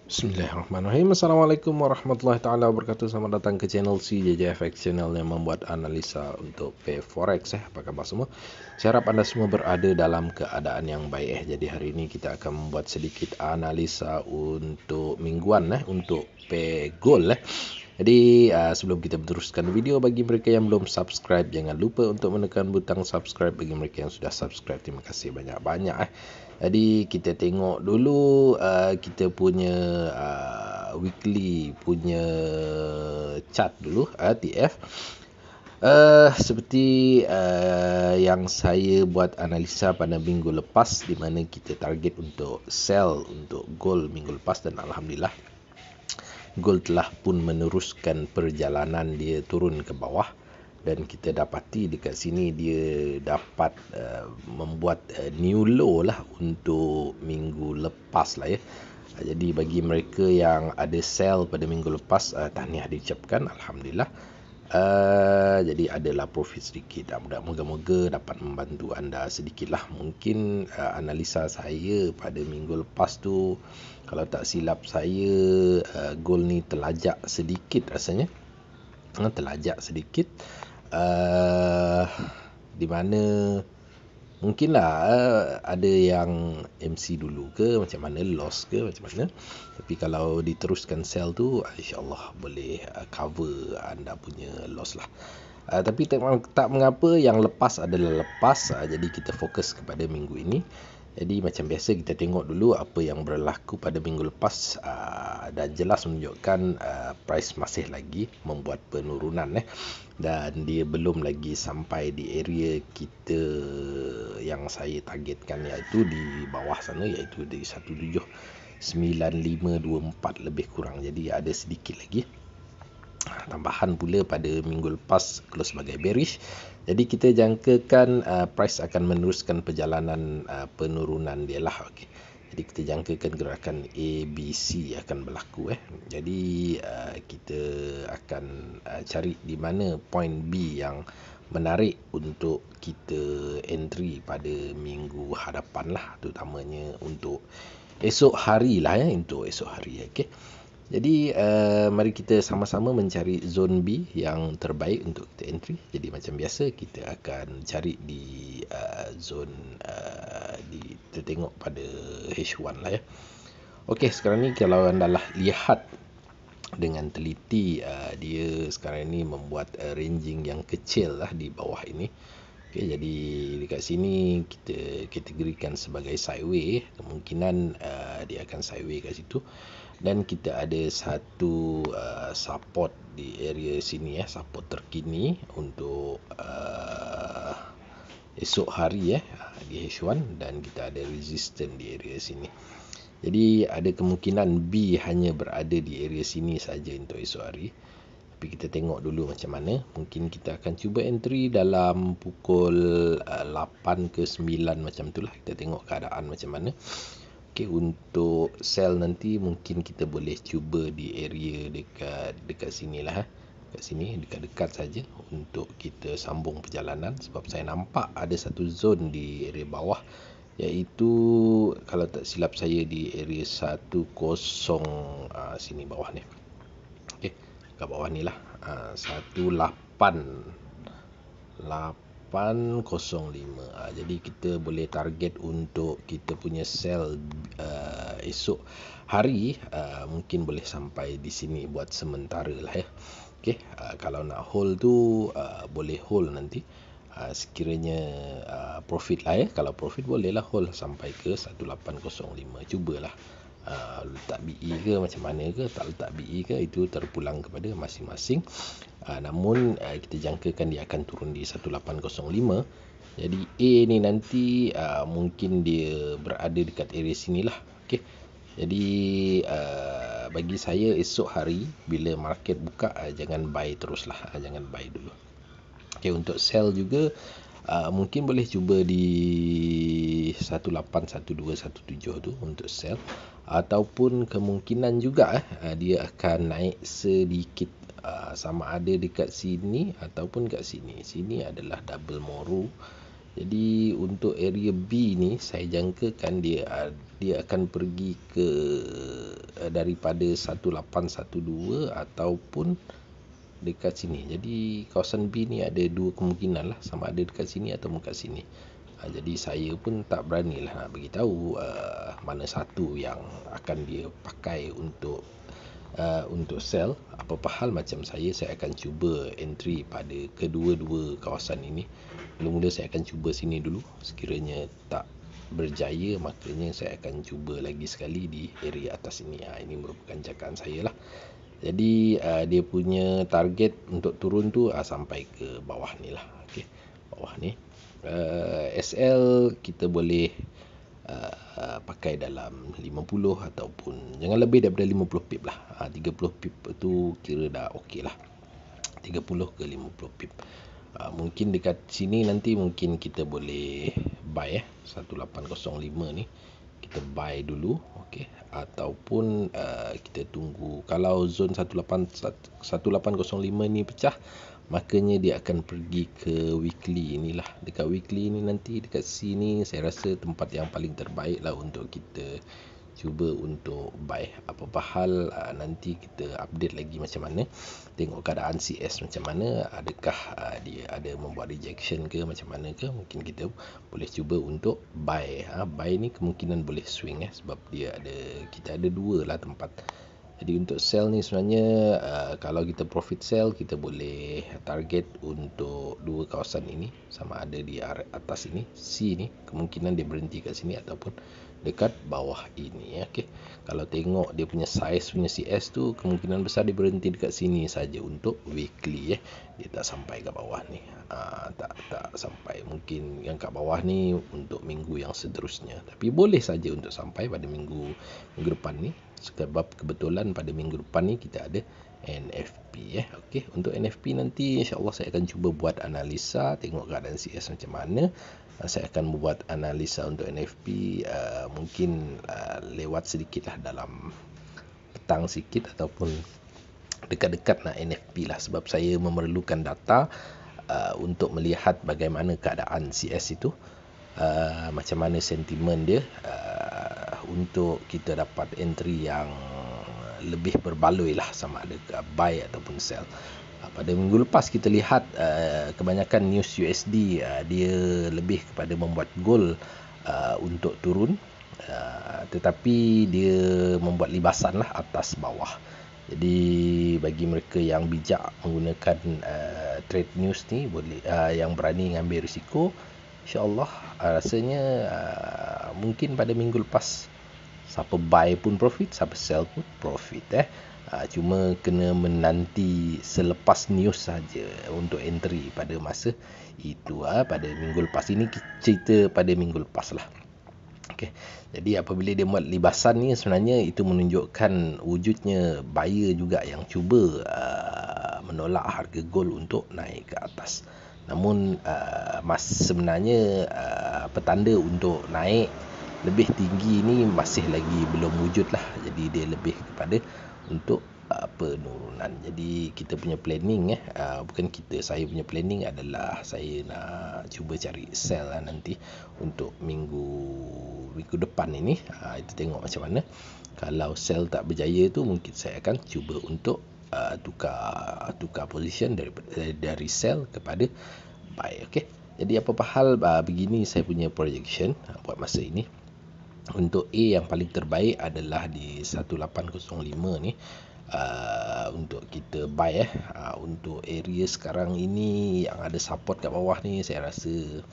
Bismillahirrahmanirrahim. Assalamualaikum warahmatullahi taala wabarakatuh. Selamat datang ke channel CJJFX, channel yang membuat analisa untuk Forex. Apa khabar semua? Saya harap anda semua berada dalam keadaan yang baik. Jadi hari ini kita akan membuat sedikit analisa untuk mingguan untuk Gold. Jadi sebelum kita meneruskan video, bagi mereka yang belum subscribe, jangan lupa untuk menekan butang subscribe. Bagi mereka yang sudah subscribe, terima kasih banyak-banyak. Jadi kita tengok dulu kita punya weekly punya chart dulu TF. Seperti yang saya buat analisa pada minggu lepas, di mana kita target untuk sell untuk gold minggu lepas, dan alhamdulillah gold telah pun meneruskan perjalanan dia turun ke bawah, dan kita dapati dekat sini dia dapat membuat new low lah untuk minggu lepas lah ya. Jadi bagi mereka yang ada sell pada minggu lepas, tahniah diucapkan, alhamdulillah. Jadi adalah profit sedikit. Moga-moga dapat membantu anda sedikit lah. Mungkin analisa saya pada minggu lepas tu, kalau tak silap saya, gold ni terlajak sedikit rasanya. Terlajak sedikit, di mana mungkinlah ada yang MC dulu ke, macam mana, loss ke, macam mana. Tapi kalau diteruskan sell tu, insyaAllah boleh cover anda punya loss lah. Tapi tak mengapa, yang lepas adalah lepas. Jadi kita fokus kepada minggu ini. Jadi macam biasa kita tengok dulu apa yang berlaku pada minggu lepas, dan jelas menunjukkan price masih lagi membuat penurunan dan dia belum lagi sampai di area kita yang saya targetkan, iaitu di bawah sana, iaitu di 179524 lebih kurang. Jadi ada sedikit lagi. Tambahan pula pada minggu lepas close sebagai bearish. Jadi kita jangkakan price akan meneruskan perjalanan penurunan dia lah. Okay. Jadi kita jangkakan gerakan ABC akan berlaku. Jadi kita akan cari di mana point B yang menarik untuk kita entry pada minggu hadapan lah, terutamanya untuk esok hari lah untuk esok hari. Okay. Jadi mari kita sama-sama mencari zone B yang terbaik untuk kita entry. Jadi macam biasa kita akan cari di zone kita tengok pada H1 lah ya. Okey, sekarang ni kalau anda lah lihat dengan teliti, dia sekarang ni membuat ranging yang kecil lah di bawah ini. Okay, jadi dekat sini kita kategorikan sebagai sideway. Kemungkinan dia akan sideway kat situ. Dan kita ada satu support di area sini support terkini untuk esok hari di H1, dan kita ada resistance di area sini. Jadi ada kemungkinan B hanya berada di area sini saja untuk esok hari. Tapi kita tengok dulu macam mana. Mungkin kita akan cuba entry dalam pukul 8 ke 9 macam itulah. Kita tengok keadaan macam mana. Okay, untuk sell nanti mungkin kita boleh cuba di area dekat sinilah. Dekat sini, dekat-dekat saja untuk kita sambung perjalanan. Sebab saya nampak ada satu zone di area bawah, iaitu kalau tak silap saya di area 10 sini bawah ni. Okey, kat bawah ni lah, 1805. Jadi kita boleh target untuk kita punya sell esok hari, mungkin boleh sampai di sini buat sementara lah ya. Okey, kalau nak hold tu boleh hold nanti. Sekiranya profit lah ya. Kalau profit bolehlah hold sampai ke 1805. Cubalah letak BE ke macam mana ke, tak letak BE ke, itu terpulang kepada masing-masing. Namun kita jangkakan dia akan turun di 1805. Jadi A ni nanti mungkin dia berada dekat area sinilah. Okey. Jadi bagi saya esok hari bila market buka, jangan buy teruslah, jangan buy dulu. Okey, untuk sell juga mungkin boleh cuba di 181217 tu untuk sell, ataupun kemungkinan juga dia akan naik sedikit, sama ada dekat sini ataupun kat sini. Sini adalah double moru. Jadi untuk area B ni saya jangkakan dia dia akan pergi ke daripada 1812 ataupun dekat sini. Jadi kawasan B ni ada dua kemungkinan lah, sama ada dekat sini atau dekat sini. Jadi saya pun tak berani lah nak beritahu mana satu yang akan dia pakai untuk sell. Apa-apa hal macam saya akan cuba entry pada kedua-dua kawasan ini. Mula-mula saya akan cuba sini dulu. Sekiranya tak berjaya, makanya saya akan cuba lagi sekali di area atas ini. Ini merupakan jagaan saya lah. Jadi dia punya target untuk turun tu sampai ke bawah ni lah. Okay, bawah ni. SL kita boleh pakai dalam 50 ataupun jangan lebih daripada 50 pip lah. 30 pip tu kira dah okey lah. 30 ke 50 pip. Mungkin dekat sini nanti mungkin kita boleh buy 1805 ni. Kita buy dulu, okey, ataupun kita tunggu kalau zon 1805 ni pecah, makanya dia akan pergi ke weekly inilah. Dekat weekly ni nanti dekat sini saya rasa tempat yang paling terbaik lah untuk kita cuba untuk buy. Apa-apa hal nanti kita update lagi macam mana, tengok keadaan CS macam mana, adakah dia ada membuat rejection ke macam mana ke, mungkin kita boleh cuba untuk buy. Buy ni kemungkinan boleh swing sebab kita ada dua lah tempat. Jadi untuk sell ni sebenarnya kalau kita profit sell, kita boleh target untuk dua kawasan ini, sama ada di atas ini C ni, kemungkinan dia berhenti kat sini ataupun dekat bawah ini. Okey, kalau tengok dia punya size punya CS tu, kemungkinan besar dia berhenti dekat sini saja untuk weekly. Dia tak sampai ke bawah ni. Tak sampai. Mungkin yang kat bawah ni untuk minggu yang seterusnya, tapi boleh saja untuk sampai pada minggu depan ni, sebab kebetulan pada minggu depan ni kita ada NFP. Okey, untuk NFP nanti insya-Allah saya akan cuba buat analisa, tengok keadaan CS macam mana. Saya akan membuat analisa untuk NFP mungkin lewat sedikit lah dalam petang sikit ataupun dekat-dekat nak NFP lah, sebab saya memerlukan data untuk melihat bagaimana keadaan CS itu, macam mana sentimen dia, untuk kita dapat entry yang lebih berbaloi lah, sama ada buy ataupun sell. Pada minggu lepas kita lihat kebanyakan news USD dia lebih kepada membuat gold untuk turun, tetapi dia membuat libasan lah atas bawah. Jadi bagi mereka yang bijak menggunakan trade news ni, boleh yang berani ngambil risiko, insya-Allah rasanya mungkin pada minggu lepas siapa buy pun profit, siapa sell pun profit. Cuma kena menanti selepas news saja untuk entry pada masa itu. Pada minggu lepas ini cerita pada minggu lepas lah. Okay. Jadi apabila dia buat libasan ni, sebenarnya itu menunjukkan wujudnya buyer juga yang cuba menolak harga gold untuk naik ke atas. Namun sebenarnya petanda untuk naik lebih tinggi ni masih lagi belum wujud lah. Jadi dia lebih kepada untuk penurunan. Jadi kita punya planning bukan kita, saya punya planning adalah saya nak cuba cari sell nanti untuk minggu depan ini. Itu tengok macam mana. Kalau sell tak berjaya tu, mungkin saya akan cuba untuk tukar position dari sell kepada buy. Okey. Jadi apa-apa hal begini saya punya projection buat masa ini. Untuk A yang paling terbaik adalah di 1805 ni, untuk kita buy. Untuk area sekarang ini yang ada support kat bawah ni, saya rasa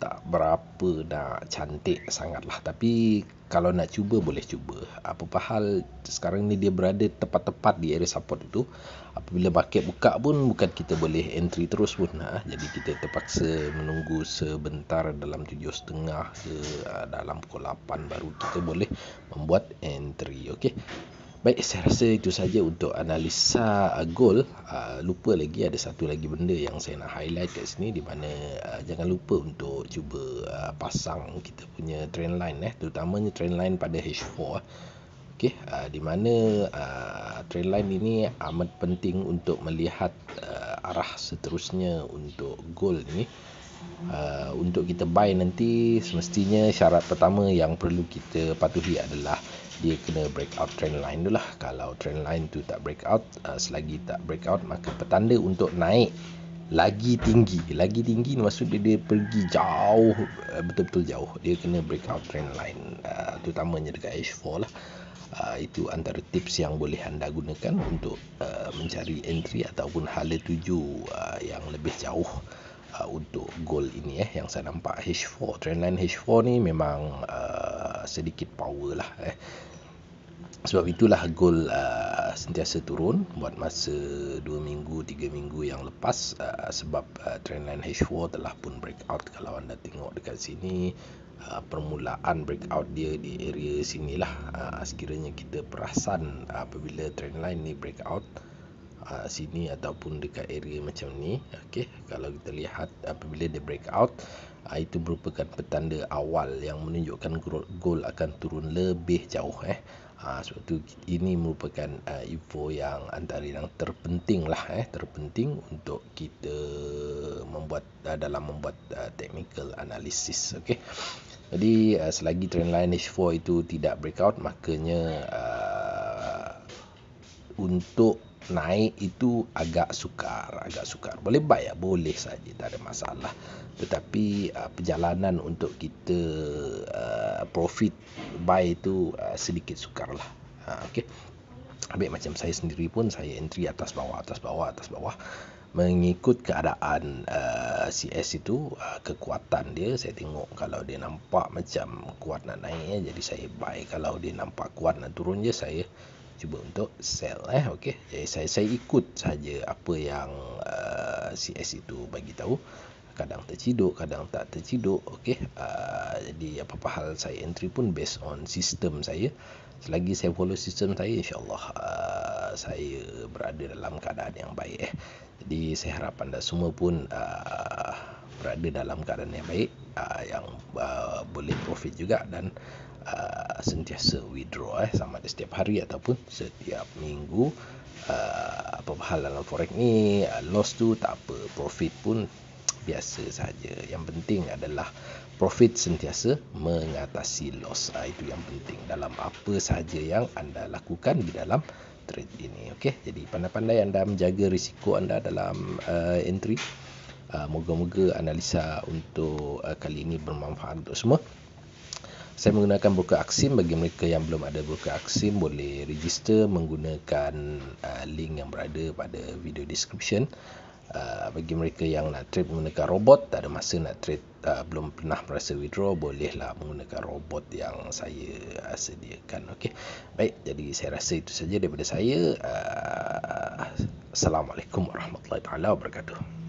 tak berapa nak cantik sangat lah. Tapi kalau nak cuba, boleh cuba. Apa-apa hal sekarang ni dia berada tepat-tepat di area support itu. Apabila market buka pun, bukan kita boleh entry terus pun. Jadi kita terpaksa menunggu sebentar dalam 7.30 ke dalam pukul 8 baru kita boleh membuat entry. Okey. Baik, saya rasa itu saja untuk analisa gold. Lupa lagi, ada satu lagi benda yang saya nak highlight kat sini, di mana jangan lupa untuk cuba pasang kita punya trend line, terutamanya trend line pada H4. Okey, di mana trend line ini amat penting untuk melihat arah seterusnya untuk gold ni. Untuk kita buy nanti, semestinya syarat pertama yang perlu kita patuhi adalah dia kena breakout trend line dulu lah. Kalau trend line tu tak breakout, selagi tak breakout, maka petanda untuk naik lagi tinggi ni maksud dia pergi jauh, betul-betul jauh, dia kena breakout trend line, terutamanya dekat H4 lah. Itu antara tips yang boleh anda gunakan untuk mencari entry ataupun hala tuju yang lebih jauh untuk gold ini yang saya nampak H4, trendline H4 ni memang sedikit power lah. Sebab itulah gold sentiasa turun buat masa 2 minggu 3 minggu yang lepas, sebab trendline H4 telah pun breakout. Kalau anda tengok dekat sini, permulaan breakout dia di area sinilah. Sekiranya kita perasan apabila trendline ni breakout sini ataupun dekat area macam ni, okey, kalau kita lihat apabila dia breakout, itu merupakan petanda awal yang menunjukkan gold akan turun lebih jauh. Sebab tu ini merupakan info yang antara yang terpenting lah, terpenting untuk kita membuat dalam membuat technical analysis. Okey, jadi selagi trendline H4 itu tidak breakout, makanya untuk naik itu agak sukar. Boleh buy ya, boleh saja, tak ada masalah. Tetapi perjalanan untuk kita profit buy itu sedikit sukar lah. Okey. Habis macam saya sendiri pun, saya entry atas bawah mengikut keadaan CS itu, kekuatan dia. Saya tengok kalau dia nampak macam kuat nak naik, jadi saya buy. Kalau dia nampak kuat nak turun je, saya cuba untuk sell. Okey, jadi saya ikut saja apa yang CS itu bagi tahu. Kadang terciduk, kadang tak terciduk. Okey, jadi apa-apa hal saya entry pun based on sistem saya. Selagi saya follow sistem saya, insya-Allah saya berada dalam keadaan yang baik. Jadi saya harap anda semua pun berada dalam keadaan yang baik, yang boleh profit juga, dan sentiasa withdraw sama ada setiap hari ataupun setiap minggu. Apa-apa hal dalam forex ni, loss tu tak apa, profit pun biasa saja. Yang penting adalah profit sentiasa mengatasi loss. Itu yang penting dalam apa sahaja yang anda lakukan di dalam trade ini. Okey, jadi pandai-pandai anda menjaga risiko anda dalam entry. Moga-moga analisa untuk kali ini bermanfaat untuk semua. Saya menggunakan broker Aksim. Bagi mereka yang belum ada broker Aksim, boleh register menggunakan link yang berada pada video description. Bagi mereka yang nak trade menggunakan robot, tak ada masa nak trade, belum pernah merasa withdraw, bolehlah menggunakan robot yang saya sediakan. Okey, baik, jadi saya rasa itu saja daripada saya. Assalamualaikum warahmatullahi wabarakatuh.